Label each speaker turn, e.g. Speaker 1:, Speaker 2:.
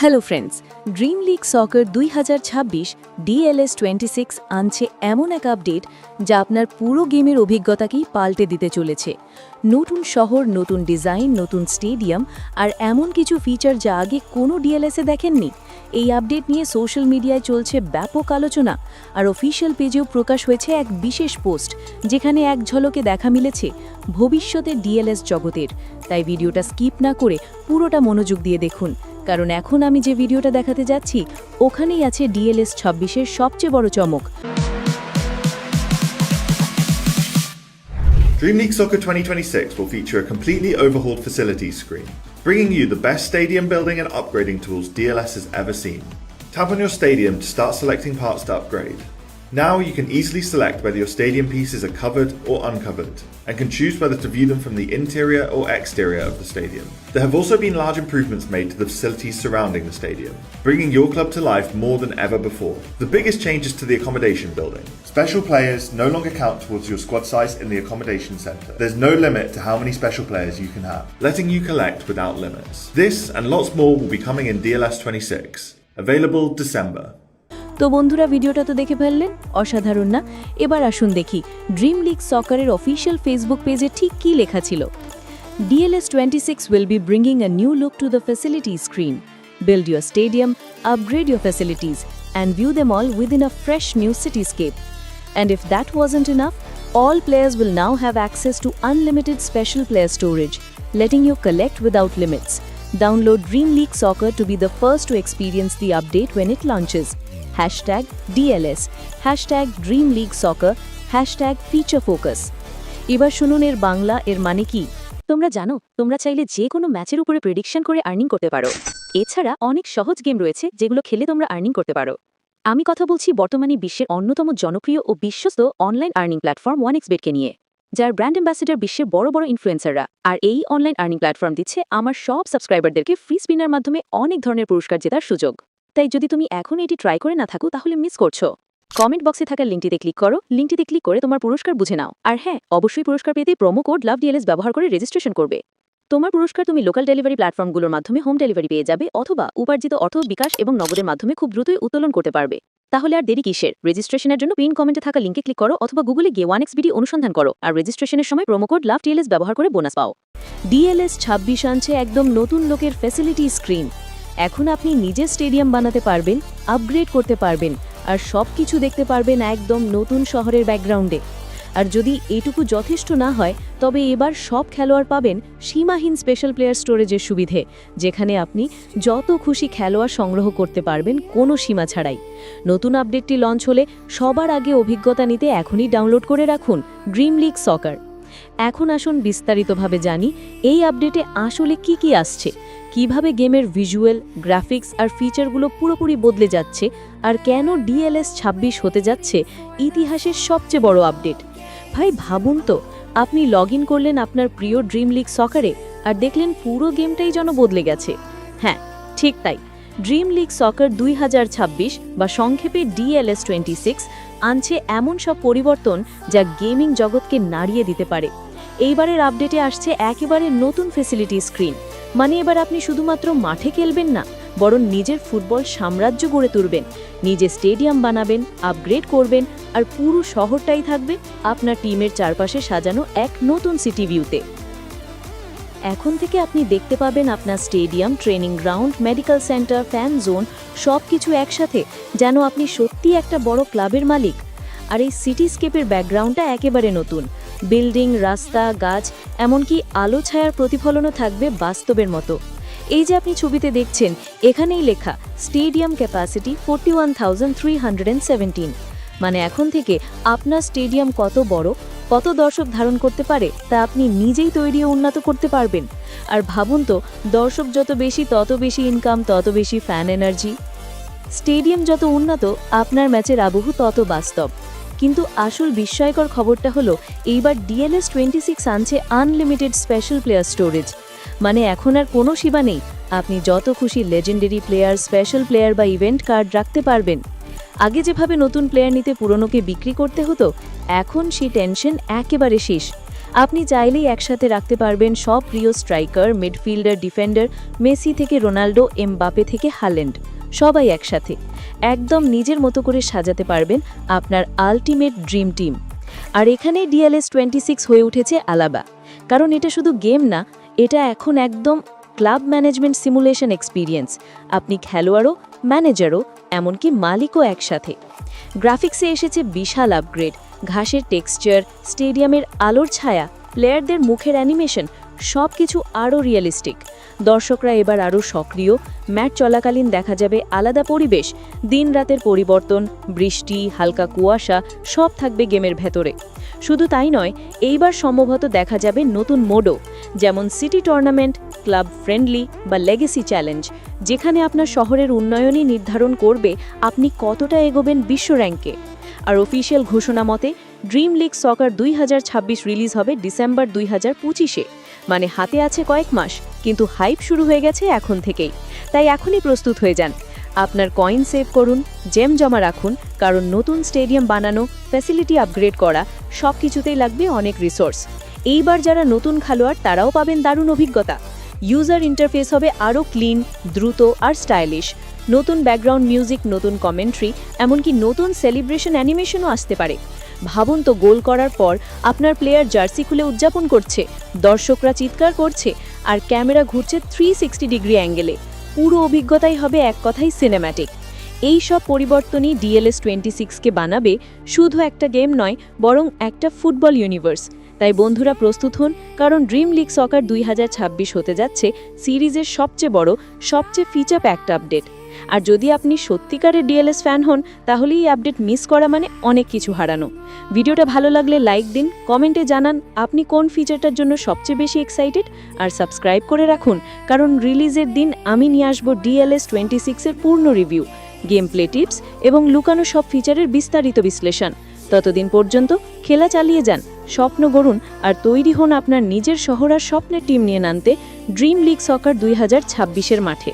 Speaker 1: Hello friends, dream league সকার 2026 DLS26 আনছে এমন এক আপডেট যা আপনার পুরো গেমের অভিজ্ঞতাকেই পাল্টে দিতে চলেছে। নতুন শহর, নতুন ডিজাইন, নতুন স্টেডিয়াম আর এমন কিছু ফিচার যা আগে কোনো ডিএলএসে দেখেননি। এই আপডেট নিয়ে সোশ্যাল মিডিয়ায় চলছে ব্যাপক আলোচনা, আর অফিসিয়াল পেজেও প্রকাশ হয়েছে এক বিশেষ পোস্ট যেখানে এক ঝলকে দেখা মিলেছে ভবিষ্যতের ডিএলএস জগতের। তাই ভিডিওটা স্কিপ না করে পুরোটা মনোযোগ দিয়ে দেখুন, কারণ এখন আমি যে ভিডিওটা দেখাতে যাচ্ছি ওখানেই আছে DLS26-এর সবচেয়ে বড় চমক।
Speaker 2: Dream League Soccer 2026 will feature a completely overhauled facilities screen, bringing you the best stadium building and upgrading tools DLS has ever seen. Tap on your stadium to start selecting parts to upgrade. Now you can easily select whether your stadium pieces are covered or uncovered, and can choose whether to view them from the interior or exterior of the stadium. There have also been large improvements made to the facilities surrounding the stadium, bringing your club to life more than ever before. The biggest changes to the accommodation building. Special players no longer count towards your squad size in the accommodation centre. There's no limit to how many special players you can have, letting you collect without limits. This and lots more will be coming in DLS 26, available December.
Speaker 1: তো বন্ধুরা, ভিডিওটা তো দেখে ফেললেন, অসাধারণ না? এবার আসুন দেখি ড্রিম লিগ সকারের অফিসিয়াল ফেসবুক পেজে ঠিক কী লেখা ছিল। DLS26 will be bringing a new look to the facility screen. Build your stadium, upgrade your facilities, and view them all within a fresh new cityscape. And if that wasn't enough, all players will now have access to unlimited special player storage, letting you collect without limits. Download Dream League Soccer to be the first to experience the update when it launches. #DLS, #Dream League Soccer, #Feature Focus. এবার শুনুন এর বাংলা, এর মানে কি। তোমরা জানো, তোমরা চাইলে যে কোনো ম্যাচের উপরে প্রেডিকশন করে আর্নিং করতে পারো। এছাড়া অনেক সহজ গেম রয়েছে যেগুলো খেলে তোমরা আর্নিং করতে পারো। আমি কথা বলছি বর্তমানে বিশ্বের অন্যতম জনপ্রিয় ও বিশ্বস্ত অনলাইন আর্নিং প্ল্যাটফর্ম 1xBet-কে নিয়ে, যার ব্র্যান্ড অ্যাম্বাসেডর বিশ্বের বড় বড় ইনফ্লুয়েন্সাররা। আর এই অনলাইন আর্নিং প্ল্যাটফর্ম দিচ্ছে আমার সব সাবস্ক্রাইবারদেরকে ফ্রি স্পিনার মাধ্যমে অনেক ধরনের পুরস্কার জেতার সুযোগ। তাই যদি তুমি এখন এটি ট্রাই করে না থাকো তাহলে মিস করছো। কমেন্ট বক্সে থাকা লিঙ্কটিতে ক্লিক করো, লিঙ্কটিতে ক্লিক করে তোমার পুরস্কার বুঝে নাও। আর হ্যাঁ, অবশ্যই পুরস্কার পেতে প্রোমো কোড LOVEDLS ব্যবহার করে রেজিস্ট্রেশন করবে। তোমার পুরস্কার তুমি লোকাল ডেলিভারি প্ল্যাটফর্মগুলোর মাধ্যমে হোম ডেলিভারি পেয়ে যাবে, অথবা উপার্জিত অর্থ, বিকাশ এবং নগদের মাধ্যমে খুব দ্রুতই উত্তোলন করতে পারবে। তাহলে আর দেরি কিসের? রেজিস্ট্রেশনের জন্য পিন কমেন্টে থাকা লিঙ্কে ক্লিক করো, অথবা গুগলে গিয়ে 1xBet অনুসন্ধান করো, আর রেজিস্ট্রেশনের সময় প্রোমো কোড LOVEDLS ব্যবহার করে বোনাস পাও। DLS26 আনছে একদম নতুন লোকের ফ্যাসিলিটি স্ক্রিন। এখন আপনি নিজের স্টেডিয়াম বানাতে পারবেন, আপগ্রেড করতে পারবেন, আর সব কিছু দেখতে পারবেন একদম নতুন শহরের ব্যাকগ্রাউন্ডে। আর যদি এটুকু যথেষ্ট না হয়, তবে এবার সব খেলোয়াড় পাবেন সীমাহীন স্পেশাল প্লেয়ার স্টোরেজের সুবিধে, যেখানে আপনি যত খুশি খেলোয়াড় সংগ্রহ করতে পারবেন কোনো সীমা ছাড়াই। নতুন আপডেটটি লঞ্চ হলে সবার আগে অভিজ্ঞতা নিতে এখনই ডাউনলোড করে রাখুন ড্রিম লিগ সকার। এখন আসুন বিস্তারিতভাবে জানি এই আপডেটে আসলে কি কি আসছে, কিভাবে গেমের ভিজুয়াল, গ্রাফিক্স আর ফিচারগুলো পুরোপুরি বদলে যাচ্ছে, আর কেন DLS26 হতে যাচ্ছে ইতিহাসের সবচেয়ে বড় আপডেট। ভাই ভাবুন তো, আপনি লগ ইন করলেন আপনার প্রিয় ড্রিম লিগ সকারে আর দেখলেন পুরো গেমটাই যেন বদলে গেছে। হ্যাঁ, ঠিক তাই। ড্রিম লিগ সকার 2026 বা সংক্ষেপে DLS26 আনছে এমন সব পরিবর্তন যা গেমিং জগৎকে নাড়িয়ে দিতে পারে। এইবারের আপডেটে আসছে একেবারে নতুন ফ্যাসিলিটি স্ক্রিন। মানে এবার আপনি শুধুমাত্র মাঠে খেলবেন না, বরং নিজের ফুটবল সাম্রাজ্য গড়ে তুলবেন, নিজের স্টেডিয়াম বানাবেন, আপগ্রেড করবেন, আর পুরো শহরটাই থাকবে আপনার টিমের চারপাশে সাজানো এক নতুন সিটি ভিউতে। এখন থেকে আপনি দেখতে পাবেন আপনার stadium, training ground, medical centre, fan zone সব কিছু একসাথে, যেন আপনি সত্যি একটা বড় ক্লাবের মালিক। আর এই সিটিস্কেপের ব্যাকগ্রাউন্ডটা একেবারে নতুন। বিল্ডিং, রাস্তা, গাছ, এমনকি আলো ছায়ার প্রতিফলনও থাকবে বাস্তবের মতো। এই যে আপনি ছবিতে দেখছেন, এখানেই লেখা স্টেডিয়াম ক্যাপাসিটি 41,317। মানে এখন থেকে আপনার স্টেডিয়াম কত বড়, কত দর্শক ধারণ করতে পারে তা আপনি নিজেই তৈরি ও উন্নত করতে পারবেন। আর ভাবুন তো, দর্শক যত বেশি তত বেশি ইনকাম, তত বেশি ফ্যান এনার্জি। স্টেডিয়াম যত উন্নত, আপনার ম্যাচের আবহ তত বাস্তব। কিন্তু আসল বিস্ময়কর খবরটা হলো, এইবার DLS26 আনছে আনলিমিটেড স্পেশাল প্লেয়ার স্টোরেজ। মানে এখন আর কোনো সীমা নেই, আপনি যত খুশি লেজেন্ডারি প্লেয়ার, স্পেশাল প্লেয়ার বা ইভেন্ট কার্ড রাখতে পারবেন। আগে যেভাবে নতুন প্লেয়ার নিতে পুরনোকে বিক্রি করতে হতো, এখন সেই টেনশন একেবারে শেষ। আপনি চাইলেই একসাথে রাখতে পারবেন সব প্রিয় স্ট্রাইকার, মিডফিল্ডার, ডিফেন্ডার, মেসি থেকে রোনাল্ডো, এমবাপে থেকে হাল্যান্ড, সবাই একসাথে একদম নিজের মতো করে সাজাতে পারবেন আপনার আল্টিমেট ড্রিম টিম। আর এখানে DLS 26 হয়ে উঠেছে আলাদা, কারণ এটা শুধু গেম না, এটা এখন একদম ক্লাব ম্যানেজমেন্ট সিমুলেশন এক্সপিরিয়েন্স। আপনি খেলোয়াড়ও, ম্যানেজারও, এমনকি মালিকও একসাথে। গ্রাফিক্সে এসেছে বিশাল আপগ্রেড, ঘাসের টেক্সচার, স্টেডিয়ামের আলোর ছায়া, প্লেয়ারদের মুখের অ্যানিমেশন, সব কিছু আরও রিয়েলিস্টিক। দর্শকরা এবার আরও সক্রিয়, ম্যাচ চলাকালীন দেখা যাবে আলাদা পরিবেশ, দিন রাতের পরিবর্তন, বৃষ্টি, হালকা কুয়াশা, সব থাকবে গেমের ভেতরে। শুধু তাই নয়, এইবার সম্ভবত দেখা যাবে নতুন মোডও, যেমন সিটি টুর্নামেন্ট, ক্লাব ফ্রেন্ডলি বা লেগেসি চ্যালেঞ্জ, যেখানে আপনার শহরের উন্নয়নই নির্ধারণ করবে আপনি কতটা এগোবেন বিশ্ব র্যাঙ্কে। আর অফিসিয়াল ঘোষণা মতে ড্রিম লিগ সকার 2026 রিলিজ হবে ডিসেম্বর 2025-এ, মানে হাতে আছে কয়েক মাস, কিন্তু হাইপ শুরু হয়ে গেছে এখন থেকেই। তাই এখনই প্রস্তুত হয়ে যান, আপনার কয়েন সেভ করুন, জেম জমা রাখুন, কারণ নতুন স্টেডিয়াম বানানো, ফ্যাসিলিটি আপগ্রেড করা, সব কিছুতেই লাগবে অনেক রিসোর্স। এইবার যারা নতুন খেলোয়াড় তারাও পাবেন দারুণ অভিজ্ঞতা। ইউজার ইন্টারফেস হবে আরও ক্লিন, দ্রুত আর স্টাইলিশ। নতুন ব্যাকগ্রাউন্ড মিউজিক, নতুন কমেন্ট্রি, এমনকি নতুন সেলিব্রেশন অ্যানিমেশনও আসতে পারে। ভাবুন তো, গোল করার পর আপনার প্লেয়ার জার্সি খুলে উদযাপন করছে, দর্শকরা চিৎকার করছে, আর ক্যামেরা ঘুরছে 360 ডিগ্রি অ্যাঙ্গেলে। পুরো অভিজ্ঞতাই হবে এক কথাই সিনেম্যাটিক। এই সব পরিবর্তনই DLS 26-কে বানাবে শুধু একটা গেম নয়, বরং একটা ফুটবল ইউনিভার্স। তাই বন্ধুরা প্রস্তুত হন, কারণ ড্রিম লিগ সকার 2026 হতে যাচ্ছে সিরিজের সবচেয়ে বড়, সবচেয়ে ফিচার প্যাকড আপডেট। আর যদি আপনি সত্যিকারের DLS ফ্যান হন, তাহলে এই আপডেট মিস করা মানে অনেক কিছু হারানো। ভিডিওটা ভালো লাগলে লাইক দিন, কমেন্টে জানান আপনি কোন ফিচারটার জন্য সবচেয়ে বেশি এক্সাইটেড, আর সাবস্ক্রাইব করে রাখুন, কারণ রিলিজের দিন আমি নিয়ে আসবো DLS 26-এর পূর্ণ রিভিউ, গেম প্লে টিপস এবং লুকানো সব ফিচারের বিস্তারিত বিশ্লেষণ। ততদিন পর্যন্ত খেলা চালিয়ে যান, স্বপ্ন গড়ুন, আর তৈরি হন আপনার নিজের শহর আর স্বপ্নের টিম নিয়ে নামতে ড্রিম লিগ সকার 2026-এর মাঠে।